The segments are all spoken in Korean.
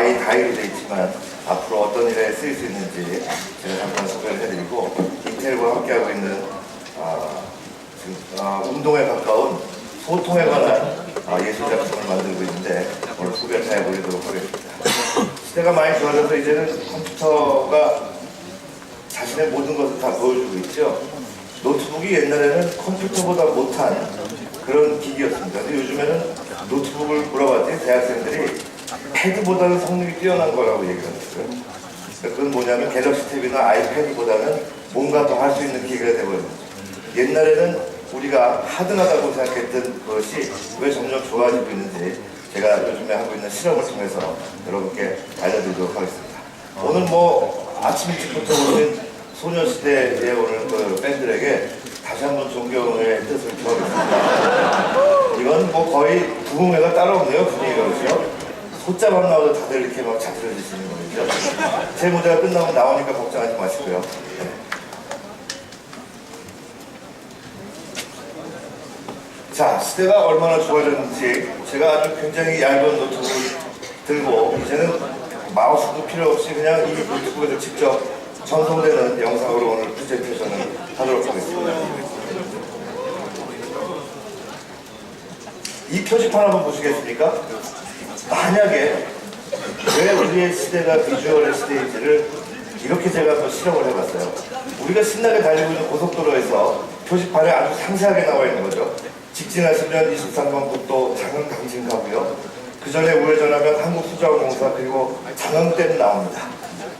My 다이로 되어 있지만 앞으로 어떤 일에 쓰일 수 있는지 제가 잠깐 소개를 해드리고, 인텔과 함께하고 있는 지금 운동에 가까운 소통에 관한 예술 작품을 만들고 있는데 오늘 소개를 해보도록 하겠습니다. 시대가 많이 좋아져서 이제는 컴퓨터가 자신의 모든 것을 다 보여주고 있죠. 노트북이 옛날에는 컴퓨터보다 못한 그런 기기였습니다. 근데 요즘에는 노트북을 물어봤더니 대학생들이 패드보다는 성능이 뛰어난 거라고 얘기를 했어요. 그건 뭐냐면 갤럭시 탭이나 아이패드보다는 뭔가 더 할 수 있는 기계가 되어버린 거죠. 옛날에는 우리가 하등하다고 생각했던 것이 왜 점점 좋아지고 있는지 제가 요즘에 하고 있는 실험을 통해서 여러분께 알려드리도록 하겠습니다. 오늘 뭐 아침 일찍부터 오신 소녀시대에 오는 그 팬들에게 다시 한번 존경의 뜻을 표하겠습니다. 이건 뭐 거의 부흥회가 따로 없네요. 분위기가 그렇죠? 소자만 나와도 다들 이렇게 막 자들어지시는 거죠. 제 무대가 끝나면 나오니까 걱정하지 마시고요. 자, 시대가 얼마나 좋아졌는지 제가 아주 굉장히 얇은 노트북을 들고 이제는 마우스도 필요 없이 그냥 이 노트북에서 직접 전송되는 영상으로 오늘 프레젠테이션을 하도록 하겠습니다. 이 표지판 한번 보시겠습니까? 만약에 왜 우리의 시대가 비주얼의 시대인지를 이렇게 제가 한번 실험을 해봤어요. 우리가 신나게 달리고 있는 고속도로에서 표지판에 아주 상세하게 나와 있는 거죠. 직진하시면 23번 국도 장흥 강진 가고요. 그 전에 우회전하면 한국수자원공사 그리고 장흥댐 나옵니다.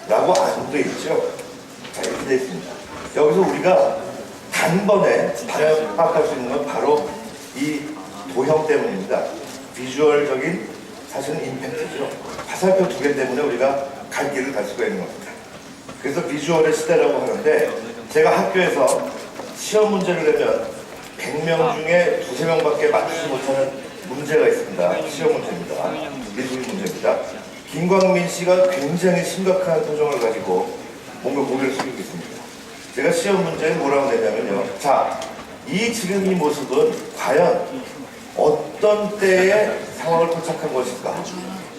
라고 안돼 있죠. 자, 이렇게 되어 있습니다. 여기서 우리가 단번에 파악할 수 있는 건 바로 이 도형 때문입니다. 비주얼적인 사실은 임팩트죠. 화살표 두 개 때문에 우리가 갈 길을 갈 수가 있는 겁니다. 그래서 비주얼의 시대라고 하는데, 제가 학교에서 시험 문제를 내면 100명 중에 2~3명밖에 맞추지 못하는 문제가 있습니다. 시험 문제입니다. 미술 문제입니다. 김광민 씨가 굉장히 심각한 표정을 가지고 뭔가 고개를 숙이고 있습니다. 제가 시험 문제에 뭐라고 내냐면요. 자, 지금 이 모습은 과연 어떤 때의 상황을 포착한 것일까?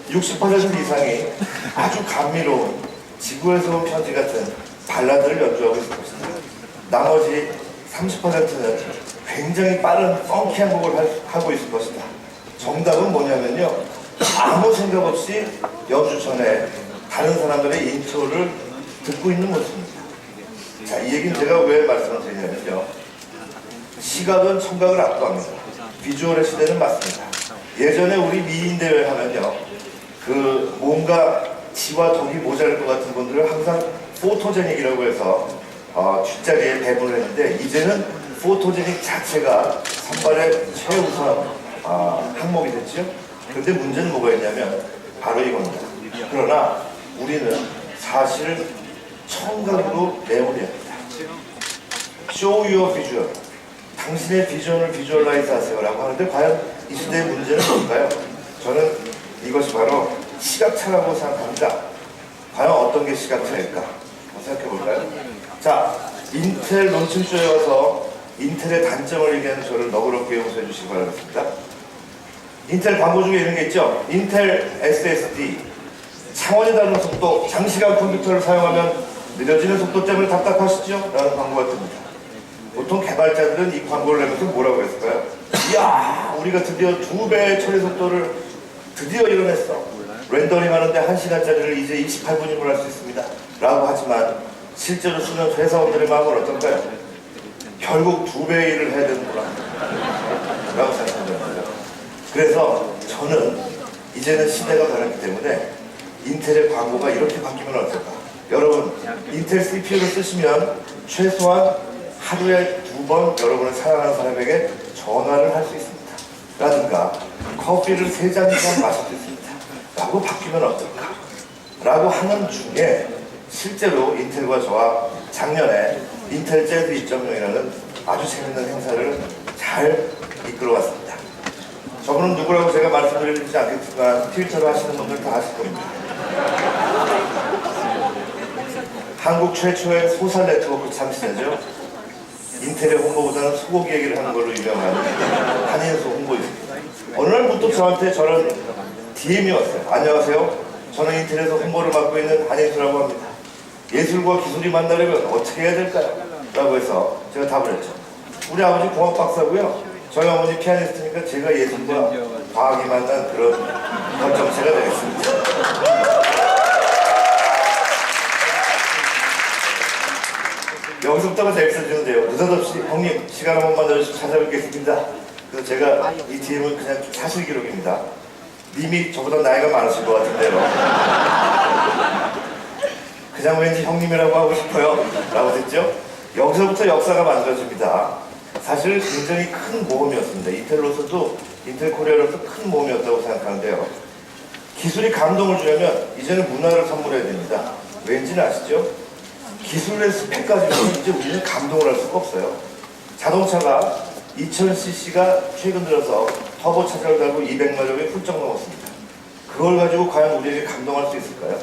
60% 이상이 아주 감미로운 지구에서 온 편지 같은 발라드를 연주하고 있을 것입니다. 나머지 30%는 굉장히 빠른 펑키한 곡을 하고 있을 것이다. 정답은 뭐냐면요. 아무 생각 없이 연주 전에 다른 사람들의 인트로를 듣고 있는 모습입니다. 자, 이 얘기는 제가 왜 말씀을 드리냐면요. 시각은 청각을 압도합니다. 비주얼의 시대는 맞습니다. 예전에 우리 미인대회 하면요. 그 뭔가 지와 덕이 모자랄 것 같은 분들을 항상 포토제닉이라고 해서 뒷자리에 배분을 했는데, 이제는 포토제닉 자체가 선발의 최우선 항목이 됐죠. 그런데 문제는 뭐가 있냐면 바로 이겁니다. 그러나 우리는 사실 청각으로 내보내야 합니다. Show your visual. 당신의 비전을 비주얼라이즈 하세요 라고 하는데, 과연 이 시대의 문제는 뭘까요? 저는 이것이 바로 시각차라고 생각합니다. 과연 어떤 게 시각차일까? 한번 생각해 볼까요? 자, 인텔 론칭쇼에 와서 인텔의 단점을 얘기하는 저를 너그럽게 용서해 주시기 바라겠습니다. 인텔 광고 중에 이런 게 있죠. 인텔 SSD, 차원이 다른 속도, 장시간 컴퓨터를 사용하면 느려지는 속도 때문에 답답하시죠? 라는 광고가 뜹니다. 보통 개발자들은 이 광고를 내면서 뭐라고 했을까요? 이야, 우리가 드디어 2배의 처리 속도를 드디어 이뤄냈어. 렌더링 하는데 1시간짜리를 이제 28분이면 할 수 있습니다. 라고 하지만 실제로 쓰는 회사원들의 마음은 어떨까요? 결국 2배의 일을 해야 되는구나 라고 생각합니다. 그래서 저는 이제는 시대가 변했기 때문에 인텔의 광고가 이렇게 바뀌면 어떨까? 여러분, 인텔 CPU를 쓰시면 최소한 하루에 2번 여러분을 사랑하는 사람에게 전화를 할 수 있습니다. 라든가 커피를 3잔 이상 마실 수 있습니다. 라고 바뀌면 어떨까? 라고 하는 중에 실제로 인텔과 저와 작년에 인텔 재즈 2.0이라는 아주 재밌는 행사를 잘 이끌어왔습니다. 저분은 누구라고 제가 말씀드리지 않겠지만 트위터를 하시는 분들 다 아실 겁니다. 한국 최초의 소셜 네트워크 창시자죠. 인텔의 홍보보다는 소고기 얘기를 하는 걸로 유명한 한인소 홍보입니다. 어느 날 문득 저한테 저런 DM이 왔어요. 안녕하세요. 저는 인터넷에서 홍보를 맡고 있는 한인수라고 합니다. 예술과 기술이 만나려면 어떻게 해야 될까요? 라고 해서 제가 답을 했죠. 우리 아버지 공학 박사고요. 저희 어머니 피아니스트니까 제가 예술과 과학이 만난 그런 결정체가 되겠습니다. 여기서부터가 재밌어지는데요. 느닷없이 형님 시간 한 번만 더 찾아뵙겠습니다. 그래서 제가 이 DM은 그냥 사실 기록입니다. 님이 저보다 나이가 많으실 것 같은데요. 그냥 왠지 형님이라고 하고 싶어요. 라고 했죠. 여기서부터 역사가 만들어집니다. 사실 굉장히 큰 모험이었습니다. 인텔로서도 인텔코리아로서 큰 모험이었다고 생각하는데요. 기술이 감동을 주려면 이제는 문화를 선물해야 됩니다. 왠지는 아시죠? 기술의 스펙까지는 이제 우리는 감동을 할 수가 없어요. 자동차가 2000cc가 최근 들어서 터보 차저를 달고 200마력이 훌쩍 넘었습니다. 그걸 가지고 과연 우리에게 감동할 수 있을까요?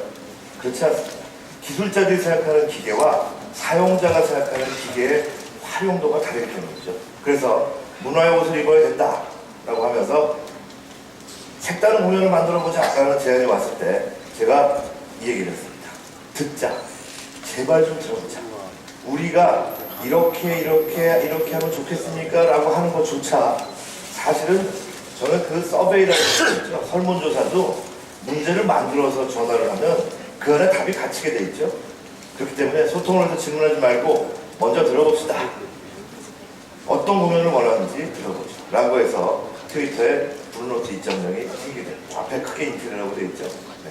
그렇지 않습니다. 기술자들이 생각하는 기계와 사용자가 생각하는 기계의 활용도가 다르기 때문이죠. 그래서 문화의 옷을 입어야 된다라고 하면서 색다른 공연을 만들어보자라는 제안이 왔을 때 제가 이 얘기를 했습니다. 듣자. 제발 좀 들어보자. 우리가 이렇게 하면 좋겠습니까? 라고 하는 것조차 사실은 저는 그 서베이라고 했죠. 설문조사도 문제를 만들어서 전화를 하면 그 안에 답이 갇히게 돼 있죠. 그렇기 때문에 소통을 해서 질문하지 말고 먼저 들어봅시다. 어떤 공연을 원하는지 들어보죠. 라고 해서 트위터에 블루노트 2.0이 생기게 됩니다. 앞에 크게 인트로라고 되어 있죠. 네.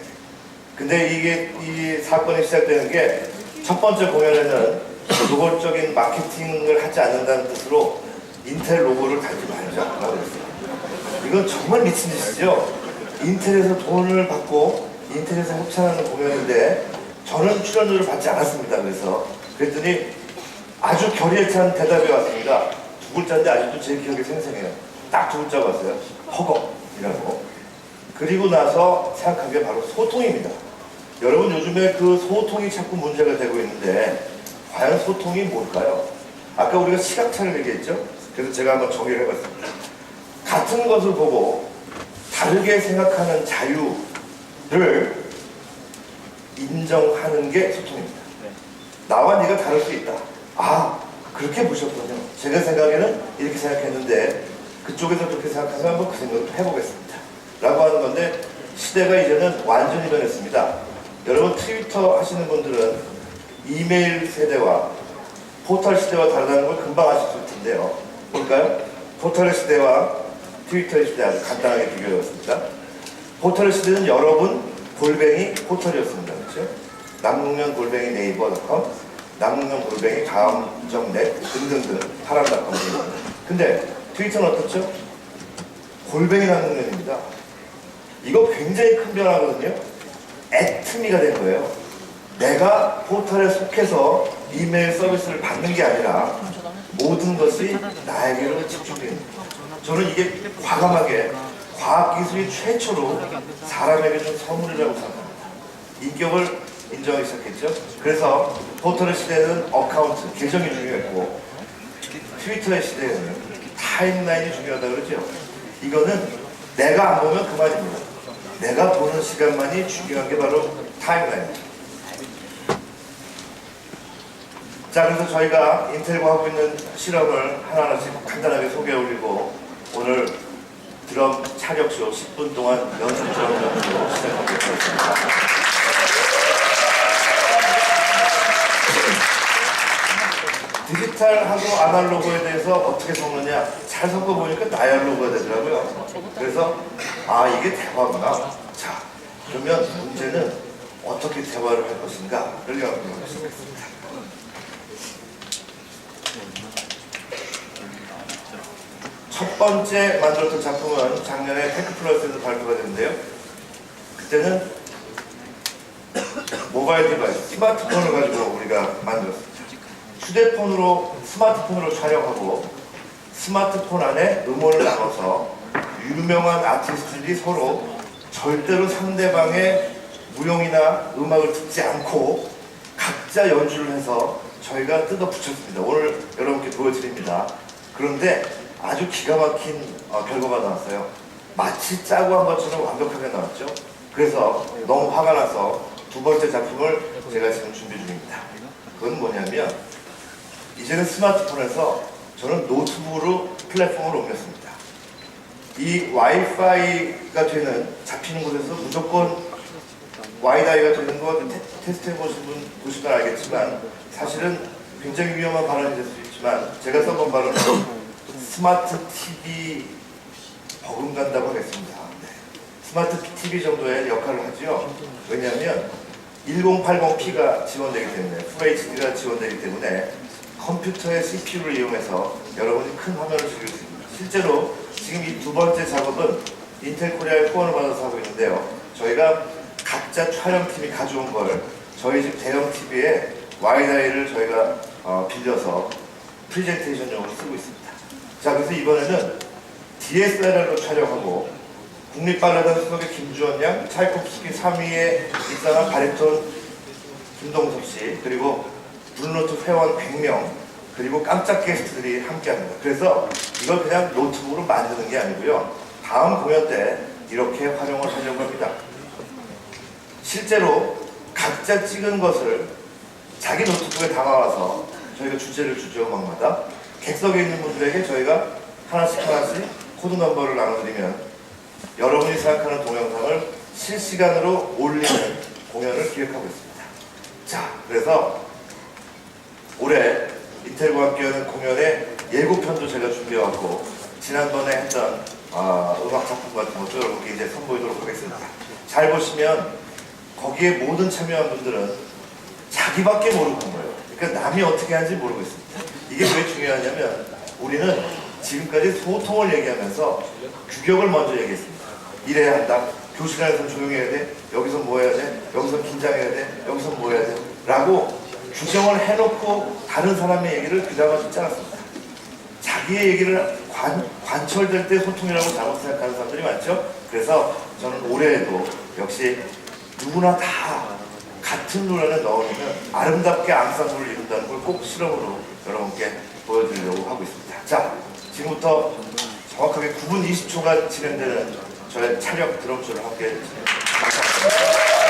근데 이 사건이 시작되는 게 첫 번째 공연에는 노골적인 마케팅을 하지 않는다는 뜻으로 인텔 로고를 달지 말자라고 했어요. 이건 정말 미친 짓이죠. 인텔에서 돈을 받고 인텔에서 협찬하는 공연인데 저는 출연료를 받지 않았습니다. 그랬더니 아주 결의에 찬 대답이 왔습니다. 두 글자인데 아직도 제 기억에 생생해요. 딱 두 글자가 왔어요. 허걱이라고. 그리고 나서 생각한 게 바로 소통입니다. 여러분 요즘에 그 소통이 자꾸 문제가 되고 있는데 과연 소통이 뭘까요? 아까 우리가 시각차를 얘기했죠? 그래서 제가 한번 정의를 해봤습니다. 같은 것을 보고 다르게 생각하는 자유를 인정하는 게 소통입니다. 나와 네가 다를 수 있다. 아, 그렇게 보셨군요. 제가 생각에는 이렇게 생각했는데 그쪽에서 그렇게 생각하면 한번 그 생각도 해보겠습니다. 라고 하는 건데 시대가 이제는 완전히 변했습니다. 여러분 트위터 하시는 분들은 이메일 세대와 포털 시대와 다르다는 걸 금방 아실 텐데요. 볼까요? 포털의 시대와 트위터의 시대 아주 간단하게 비교해봤습니다. 포털의 시대는 여러분 골뱅이 포털이었습니다. 그렇죠? 남궁년 골뱅이 네이버.com, 남궁년 골뱅이 다음정넷 등등등 파란닷컴. 근데 트위터는 어떻죠? 골뱅이 남궁년입니다. 이거 굉장히 큰 변화거든요. 애트미가 된 거예요. 내가 포털에 속해서 이메일 서비스를 받는 게 아니라 모든 것이 나에게로 집중되는 거예요. 저는 이게 과감하게 과학기술이 최초로 사람에게 준 선물이라고 생각합니다. 인격을 인정하기 시작했죠. 그래서 포털의 시대는 어카운트, 계정이 중요했고 트위터의 시대에는 타임라인이 중요하다고 그러죠. 이거는 내가 안 보면 그만입니다. 내가 보는 시간만이 중요한 게 바로 타임라인입니다. 자, 그래서 저희가 인텔과 하고 있는 실험을 하나하나씩 간단하게 소개해 올리고 오늘 드럼 차력쇼 10분 동안 연습 드럼으로 시작하겠습니다. 디지털하고 아날로그에 대해서 어떻게 섞느냐 잘 섞어보니까 다이알로그가 되더라고요. 그래서 아 이게 대화구나. 자 그러면 문제는 어떻게 대화를 할 것인가를 연구해 보겠습니다. 첫 번째 만들었던 작품은 작년에 테크플러스에서 발표가 됐는데요. 그때는 모바일 디바이스, 스마트폰을 가지고 우리가 만들었습니다. 휴대폰으로, 스마트폰으로 촬영하고 스마트폰 안에 음원을 나눠서 유명한 아티스트들이 서로 절대로 상대방의 무용이나 음악을 듣지 않고 각자 연주를 해서 저희가 뜯어 붙였습니다. 오늘 여러분께 보여드립니다. 그런데 아주 기가 막힌 결과가 나왔어요. 마치 짜고 한 것처럼 완벽하게 나왔죠. 그래서 너무 화가 나서 두 번째 작품을 제가 지금 준비 중입니다. 그건 뭐냐면 이제는 스마트폰에서 저는 노트북으로 플랫폼을 옮겼습니다. 이 와이파이가 되는 잡히는 곳에서 무조건 와이다이가 되는 거 테스트 해보신 분 보시면 알겠지만 사실은 굉장히 위험한 발언이 될 수 있지만 제가 써본 발언은 스마트 TV 버금간다고 하겠습니다. 네. 스마트 TV 정도의 역할을 하죠. 왜냐하면 1080p가 지원되기 때문에 FHD가 지원되기 때문에 컴퓨터의 CPU를 이용해서 여러분이 큰 화면을 즐길 수 있습니다. 실제로 지금 이 두 번째 작업은 인텔 코리아의 후원을 받아서 하고 있는데요. 저희가 각자 촬영팀이 가져온 걸 저희 집 대형 TV에 와이다이를 저희가 빌려서 프레젠테이션용으로 쓰고 있습니다. 자, 그래서 이번에는 DSLR로 촬영하고 국립발레단 수석의 김주원 양, 차이콥스키 3위에 입상한 바리톤 김동섭 씨, 그리고 블루노트 회원 100명, 그리고 깜짝 게스트들이 함께합니다. 그래서 이걸 그냥 노트북으로 만드는 게 아니고요. 다음 공연 때 이렇게 활용을 하려고 합니다. 실제로 각자 찍은 것을 자기 노트북에 담아와서 저희가 주제를 주죠, 음악마다. 객석에 있는 분들에게 저희가 하나씩 코드 넘버를 나눠드리면 여러분이 생각하는 동영상을 실시간으로 올리는 공연을 기획하고 있습니다. 자, 그래서 올해 인텔과 함께하는 공연의 예고편도 제가 준비해왔고 지난번에 했던 음악 작품 같은 것도 여러분께 이제 선보이도록 하겠습니다. 잘 보시면 거기에 모든 참여한 분들은 자기밖에 모르고 온 거예요. 그러니까 남이 어떻게 하는지 모르고 있습니다. 이게 왜 중요하냐면 우리는 지금까지 소통을 얘기하면서 규격을 먼저 얘기했습니다. 이래야 한다. 교실 안에서 조용히 해야 돼. 여기서 뭐 해야 돼. 여기서 긴장해야 돼. 여기서 뭐 해야 돼. 라고 규정을 해놓고 다른 사람의 얘기를 그 다음에 듣지 않았습니다. 자기의 얘기를 관철될 때 소통이라고 잘못 생각하는 사람들이 많죠. 그래서 저는 올해에도 역시 누구나 다 같은 룰 안에 넣어놓으면 아름답게 앙상블을 이룬다는 걸 꼭 실험으로 여러분께 보여드리려고 하고 있습니다. 자, 지금부터 정확하게 9분 20초가 진행되는 저의 촬영 드럼쇼를 함께 진행합니다.